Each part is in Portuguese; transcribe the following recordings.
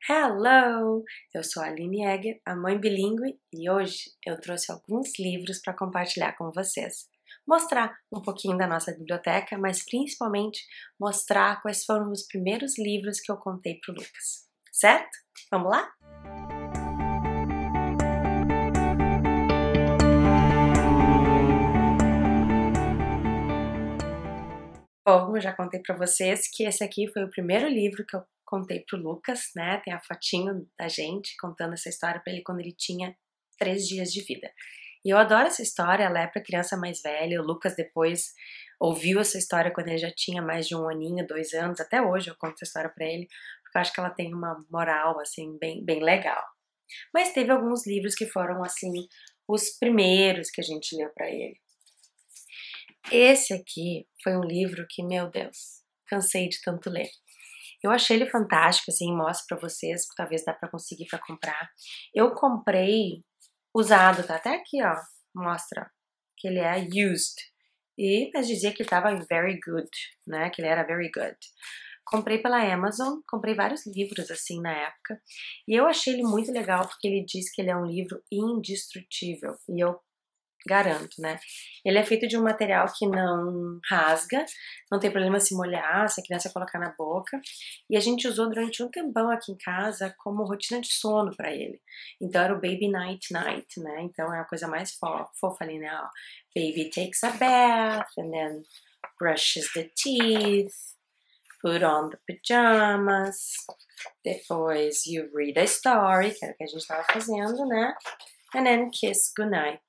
Hello! Eu sou a Aline Egger, a mãe bilíngue, e hoje eu trouxe alguns livros para compartilhar com vocês. Mostrar um pouquinho da nossa biblioteca, mas principalmente mostrar quais foram os primeiros livros que eu contei para o Lucas. Certo? Vamos lá? Bom, eu já contei para vocês que esse aqui foi o primeiro livro que eu contei pro Lucas, né? Tem a fotinho da gente contando essa história para ele quando ele tinha 3 dias de vida. E eu adoro essa história, ela é para criança mais velha. O Lucas depois ouviu essa história quando ele já tinha mais de 1 aninho, 2 anos. Até hoje eu conto essa história para ele, porque eu acho que ela tem uma moral, assim, bem legal. Mas teve alguns livros que foram, assim, os primeiros que a gente leu para ele. Esse aqui foi um livro que, meu Deus, cansei de tanto ler. Eu achei ele fantástico, assim, mostro pra vocês, talvez dá pra conseguir pra comprar. Eu comprei usado, tá até aqui, ó, mostra que ele é used. Mas dizia que tava very good, né, que ele era very good. Comprei pela Amazon, comprei vários livros, assim, na época, e eu achei ele muito legal porque ele diz que ele é um livro indestrutível, e eu garanto, né? Ele é feito de um material que não rasga, não tem problema se molhar, se a criança colocar na boca. E a gente usou durante um tempão aqui em casa como rotina de sono para ele. Então era o Baby Night Night, né? Então é a coisa mais fofa ali, né? Ó, baby takes a bath and then brushes the teeth, put on the pajamas, depois you read a story, que era o que a gente estava fazendo, né? And then kiss goodnight.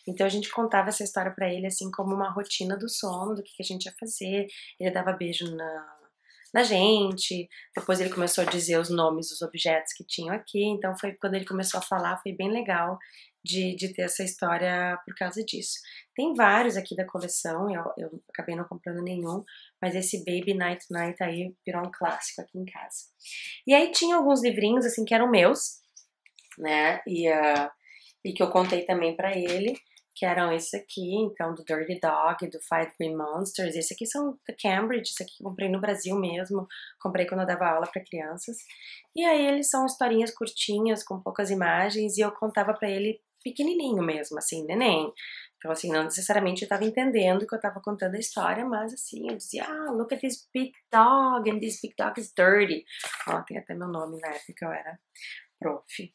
Então a gente contava essa história pra ele assim como uma rotina do sono, do que a gente ia fazer. Ele dava beijo na gente, depois ele começou a dizer os nomes dos objetos que tinham aqui, então foi quando ele começou a falar, foi bem legal de ter essa história por causa disso. Tem vários aqui da coleção, eu acabei não comprando nenhum, mas esse Baby Night Night aí virou um clássico aqui em casa. E aí tinha alguns livrinhos assim que eram meus, né, e que eu contei também pra ele, que eram esse aqui, então, do Dirty Dog, do Five Green Monsters. Esse aqui são da Cambridge, esse aqui eu comprei no Brasil mesmo, comprei quando eu dava aula para crianças. E aí eles são historinhas curtinhas, com poucas imagens, e eu contava para ele pequenininho mesmo, assim, neném. Então, assim, não necessariamente eu estava entendendo que eu estava contando a história, mas assim, eu dizia, look at this big dog, and this big dog is dirty. Ó, tem até meu nome na época que eu era prof.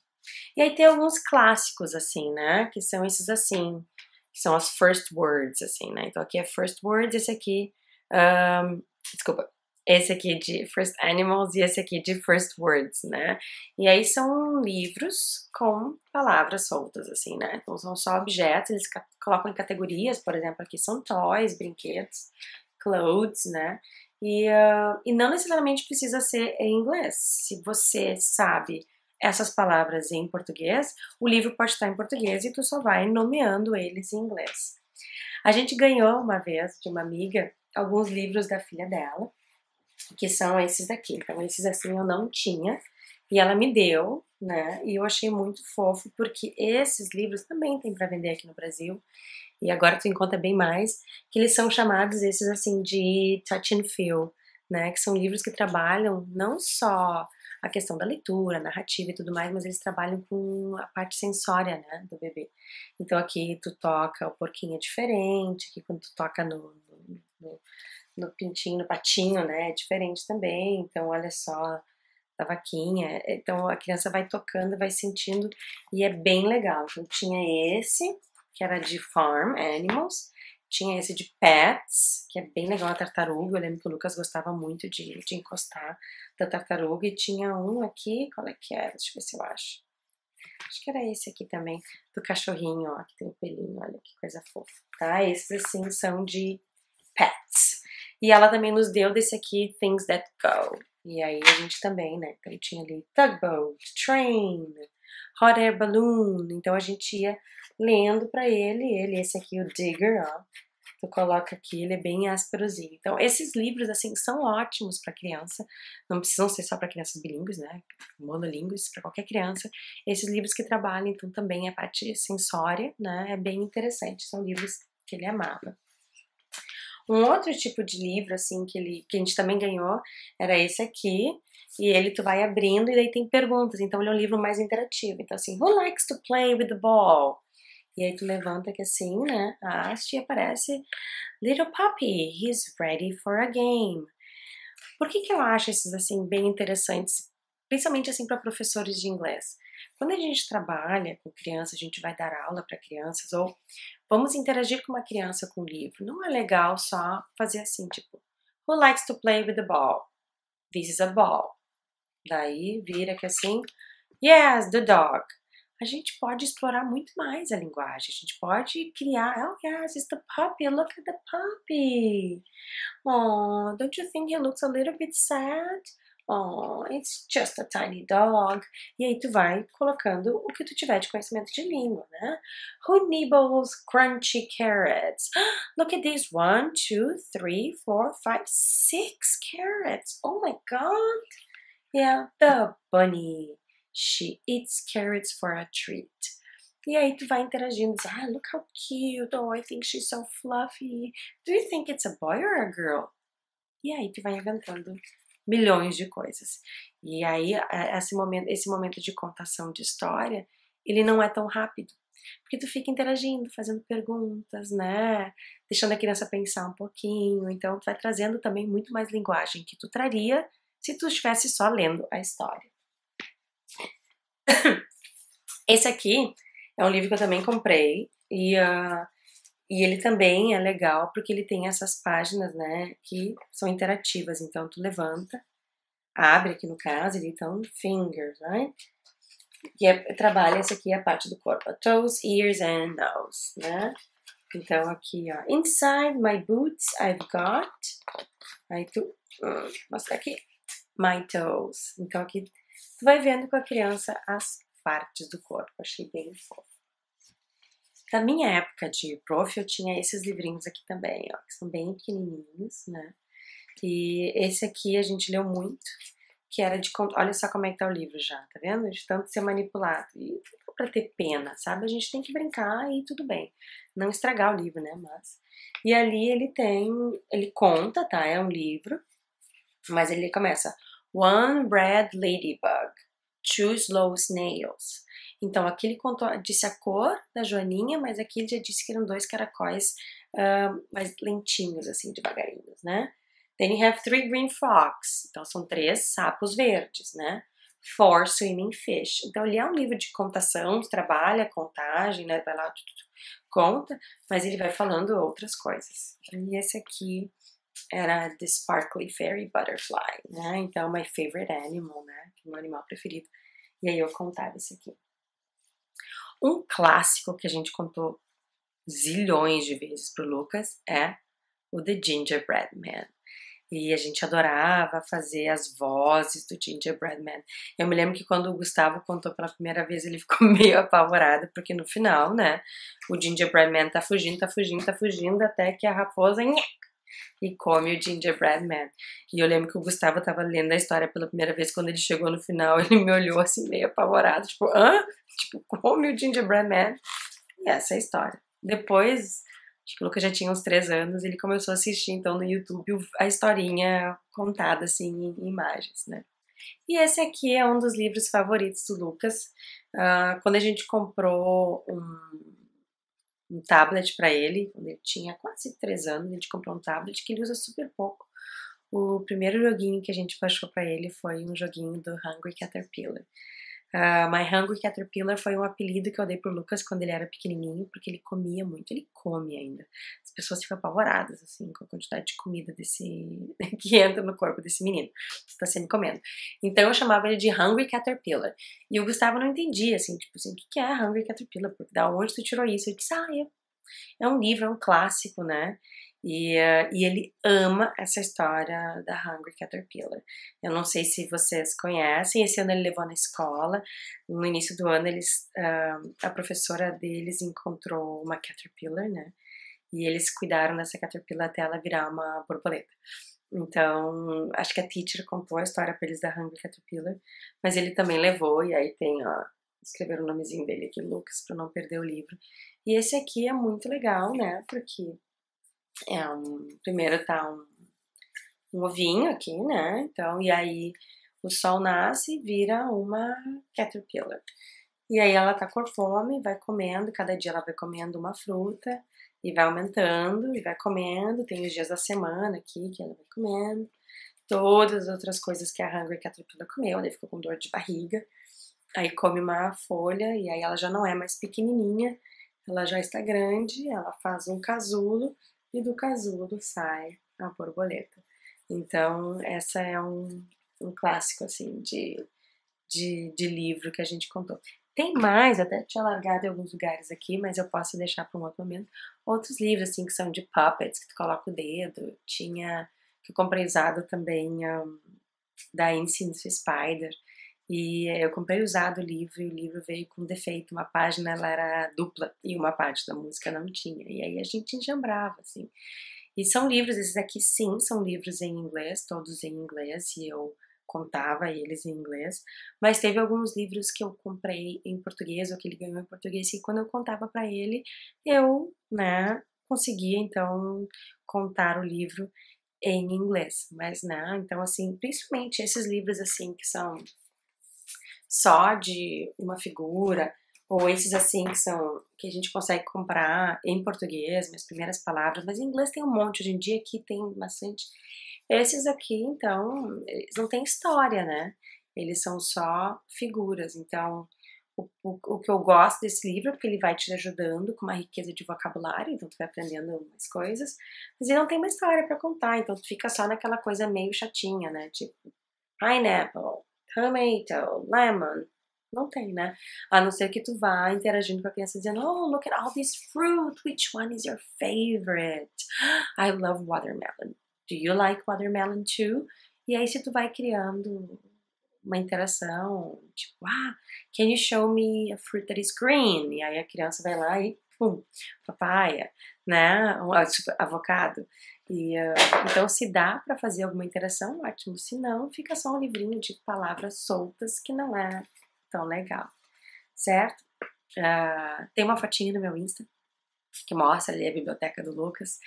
E aí tem alguns clássicos, assim, né, que são esses assim, que são as first words, assim, né, então aqui é first words, esse aqui, desculpa, esse aqui de first animals e esse aqui de first words, né, e aí são livros com palavras soltas, assim, né, então são só objetos, eles colocam em categorias, por exemplo, aqui são toys, brinquedos, clothes, né, e não necessariamente precisa ser em inglês, se você sabe essas palavras em português, o livro pode estar em português e tu só vai nomeando eles em inglês. A gente ganhou uma vez de uma amiga alguns livros da filha dela, que são esses daqui. Então esses assim eu não tinha e ela me deu, né? E eu achei muito fofo porque esses livros também tem para vender aqui no Brasil. E agora tu encontra bem mais, que eles são chamados esses assim de touch and feel, né? Que são livros que trabalham não só a questão da leitura, narrativa e tudo mais, mas eles trabalham com a parte sensória, né, do bebê. Então aqui tu toca o porquinho é diferente, aqui quando tu toca no pintinho, no patinho, né, é diferente também. Então olha só, da vaquinha. Então a criança vai tocando, vai sentindo e é bem legal. Então tinha esse, que era de farm animals, tinha esse de pets, que é bem legal, a tartaruga. Eu lembro que o Lucas gostava muito de encostar da tartaruga. E tinha um aqui, qual é que era? Deixa eu ver se eu acho. Acho que era esse aqui também, do cachorrinho, ó, que tem o pelinho, olha que coisa fofa, tá? Esses, assim, são de pets. E ela também nos deu desse aqui, Things That Go. E aí a gente também, né? Então tinha ali Tugboat, Train, Hot Air Balloon. Então a gente ia lendo pra ele, esse aqui, o Digger, ó. Tu coloca aqui, ele é bem ásperozinho. Então esses livros, assim, são ótimos pra criança. Não precisam ser só pra crianças bilíngues, né? Monolíngues, pra qualquer criança. Esses livros que trabalham, então, também a parte sensória, né? É bem interessante. São livros que ele amava. Um outro tipo de livro, assim, que a gente também ganhou, era esse aqui, E ele tu vai abrindo e daí tem perguntas, então ele é um livro mais interativo. Então assim, who likes to play with the ball? E aí tu levanta aqui assim, né, a haste e aparece Little Puppy, he's ready for a game. Por que que eu acho esses assim bem interessantes, principalmente assim para professores de inglês? Quando a gente trabalha com crianças, a gente vai dar aula para crianças ou vamos interagir com uma criança com um livro. Não é legal só fazer assim, tipo, who likes to play with the ball? This is a ball. Daí vira que assim, yes, the dog. A gente pode explorar muito mais a linguagem. A gente pode criar, oh yes, it's the puppy, look at the puppy. Oh, don't you think he looks a little bit sad? Oh, it's just a tiny dog. E aí tu vai colocando o que tu tiver de conhecimento de língua, né? Who nibbles crunchy carrots? Look at this, 1, 2, 3, 4, 5, 6 carrots. Oh my god. Yeah, the bunny. She eats carrots for a treat. E aí tu vai interagindo, diz, ah, look how cute, oh, I think she's so fluffy. Do you think it's a boy or a girl? E aí tu vai inventando milhões de coisas. E aí esse momento de contação de história, ele não é tão rápido. Porque tu fica interagindo, fazendo perguntas, né? Deixando a criança pensar um pouquinho. Então tu vai trazendo também muito mais linguagem que tu traria se tu estivesse só lendo a história. Esse aqui é um livro que eu também comprei e ele também é legal porque ele tem essas páginas, né, que são interativas. Então tu levanta, abre aqui no caso, ele então fingers, right? E trabalha essa aqui a parte do corpo, toes, ears and nose, né? Então aqui, ó, inside my boots I've got, aí tu mostra aqui, my toes. Então aqui tu vai vendo com a criança as partes do corpo, achei bem fofo. Da minha época de prof, eu tinha esses livrinhos aqui também, ó, que são bem pequenininhos, né? E esse aqui a gente leu muito, que era de... Olha só como é que tá o livro já, tá vendo? De tanto ser manipulado. E não é pra ter pena, sabe? A gente tem que brincar e tudo bem. Não estragar o livro, né? Mas... E ali ele conta, tá? É um livro, mas ele começa... One red ladybug, two slow snails. Então aqui ele disse a cor da joaninha, mas aqui ele já disse que eram 2 caracóis mais lentinhos, assim, devagarinhos, né? Then you have 3 green frogs. Então são 3 sapos verdes, né? 4 swimming fish. Então ele é um livro de contação, trabalha contagem, né? Vai lá, conta, mas ele vai falando outras coisas. E esse aqui era The Sparkly Fairy Butterfly, né? Então, my favorite animal, né? Meu animal preferido. E aí eu contava esse aqui. Um clássico que a gente contou zilhões de vezes pro Lucas é o The Gingerbread Man. E a gente adorava fazer as vozes do Gingerbread Man. Eu me lembro que quando o Gustavo contou pela primeira vez, ele ficou meio apavorado, porque no final, né, o Gingerbread Man tá fugindo, até que a raposa e come o Gingerbread Man. E eu lembro que o Gustavo tava lendo a história pela primeira vez, quando ele chegou no final, ele me olhou assim, meio apavorado, tipo, hã? Tipo, come o Gingerbread Man. E essa é a história. Depois, acho que o Lucas já tinha uns 3 anos, ele começou a assistir, então, no YouTube, a historinha contada, assim, em imagens, né? E esse aqui é um dos livros favoritos do Lucas. Quando a gente comprou um tablet para ele, quando ele tinha quase 3 anos, a gente comprou um tablet que ele usa super pouco. O primeiro joguinho que a gente baixou para ele foi um joguinho do Hungry Caterpillar. My Hungry Caterpillar foi um apelido que eu dei pro Lucas quando ele era pequenininho, porque ele comia muito, ele come ainda. As pessoas ficam apavoradas, assim, com a quantidade de comida que entra no corpo desse menino, que tá sempre comendo. Então eu chamava ele de Hungry Caterpillar. E o Gustavo não entendia, assim, tipo assim, o que é Hungry Caterpillar? Porque da onde tu tirou isso? Eu disse, é um livro, é um clássico, né? E ele ama essa história da Hungry Caterpillar. Eu não sei se vocês conhecem, esse ano ele levou na escola. No início do ano, a professora deles encontrou uma Caterpillar, né? E eles cuidaram dessa Caterpillar até ela virar uma borboleta. Então, acho que a teacher contou a história para eles da Hungry Caterpillar, mas ele também levou, e aí tem, ó, escreveram o nomezinho dele aqui, Lucas, para não perder o livro. E esse aqui é muito legal, né? Porque primeiro tá um ovinho aqui, né? Então, e aí O sol nasce e vira uma caterpillar. E aí ela tá com fome, vai comendo, cada dia ela vai comendo uma fruta, e vai aumentando, e vai comendo, tem os dias da semana aqui que ela vai comendo, todas as outras coisas que a Hungry Caterpillar comeu, daí ficou com dor de barriga, aí come uma folha, e aí ela já não é mais pequenininha, ela já está grande, ela faz um casulo, e do casulo sai a borboleta. Então, essa é um clássico, assim, de livro que a gente contou. Tem mais, até tinha largado em alguns lugares aqui, mas eu posso deixar para um outro momento. Outros livros, assim, que são de puppets, que tu coloca o dedo. Tinha, que eu comprei usado também, da Into Spider. E eu comprei usado o livro, e o livro veio com defeito. Uma página, ela era dupla, e uma parte da música não tinha. E aí a gente enjambrava, assim. E são livros, esses aqui sim, são livros em inglês, todos em inglês, e eu contava eles em inglês, mas teve alguns livros que eu comprei em português, ou que ele ganhou em português, e quando eu contava para ele, eu, né, conseguia então contar o livro em inglês, mas não, então assim, principalmente esses livros assim que são só de uma figura, ou esses assim que são que a gente consegue comprar em português, minhas primeiras palavras, mas em inglês tem um monte, hoje em dia aqui tem bastante. Esses aqui, então, eles não têm história, né? Eles são só figuras, então o que eu gosto desse livro é porque ele vai te ajudando com uma riqueza de vocabulário, então tu vai aprendendo umas coisas, mas ele não tem uma história para contar, então tu fica só naquela coisa meio chatinha, né? Tipo, pineapple, tomato, lemon. Não tem, né? A não ser que tu vá interagindo com a criança dizendo, oh, look at all this fruit, which one is your favorite? I love watermelon. Do you like watermelon too? E aí se tu vai criando uma interação, tipo, can you show me a fruit that is green? E aí a criança vai lá e, pum, papaya, né? Tipo, avocado. E, então, se dá para fazer alguma interação, ótimo. Se não, fica só um livrinho de palavras soltas que não é tão legal, certo? Tem uma fotinha no meu Insta que mostra ali a biblioteca do Lucas.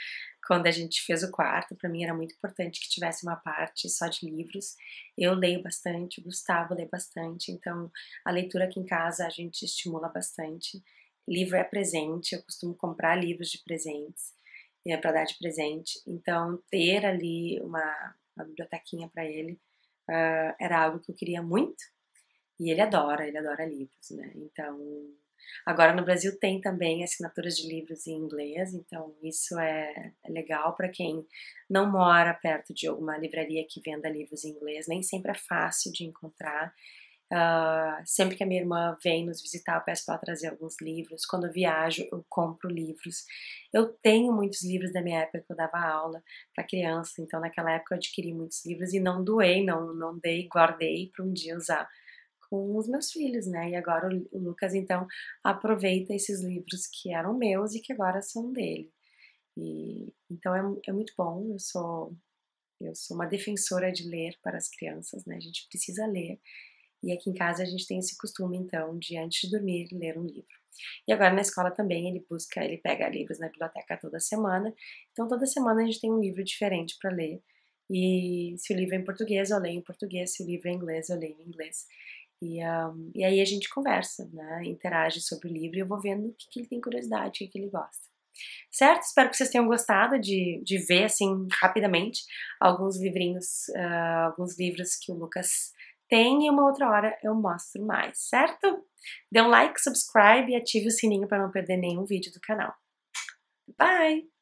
Quando a gente fez o quarto, para mim era muito importante que tivesse uma parte só de livros. Eu leio bastante, o Gustavo lê bastante, então a leitura aqui em casa a gente estimula bastante. Livro é presente, eu costumo comprar livros de presentes, para dar de presente. Então, ter ali uma bibliotequinha para ele era algo que eu queria muito. E ele adora livros, né? Então, agora no Brasil tem também assinaturas de livros em inglês, então isso é legal para quem não mora perto de alguma livraria que venda livros em inglês, nem sempre é fácil de encontrar. Sempre que a minha irmã vem nos visitar, eu peço para ela trazer alguns livros. Quando eu viajo, eu compro livros. Eu tenho muitos livros da minha época que eu dava aula para criança, então naquela época eu adquiri muitos livros e não doei, não dei, guardei para um dia usar com os meus filhos, né? E agora o Lucas, então, aproveita esses livros que eram meus e que agora são dele. E, então é muito bom, eu sou uma defensora de ler para as crianças, né? A gente precisa ler. E aqui em casa a gente tem esse costume, então, de antes de dormir, ler um livro. E agora na escola também ele pega livros na biblioteca toda semana. Então toda semana a gente tem um livro diferente para ler. E se o livro é em português, eu leio em português. Se o livro é em inglês, eu leio em inglês. E aí a gente conversa, né? Interage sobre o livro e eu vou vendo o que ele tem curiosidade, o que ele gosta. Certo? Espero que vocês tenham gostado de ver, assim, rapidamente, alguns livrinhos, alguns livros que o Lucas tem e uma outra hora eu mostro mais, certo? Dê um like, subscribe e ative o sininho para não perder nenhum vídeo do canal. Bye!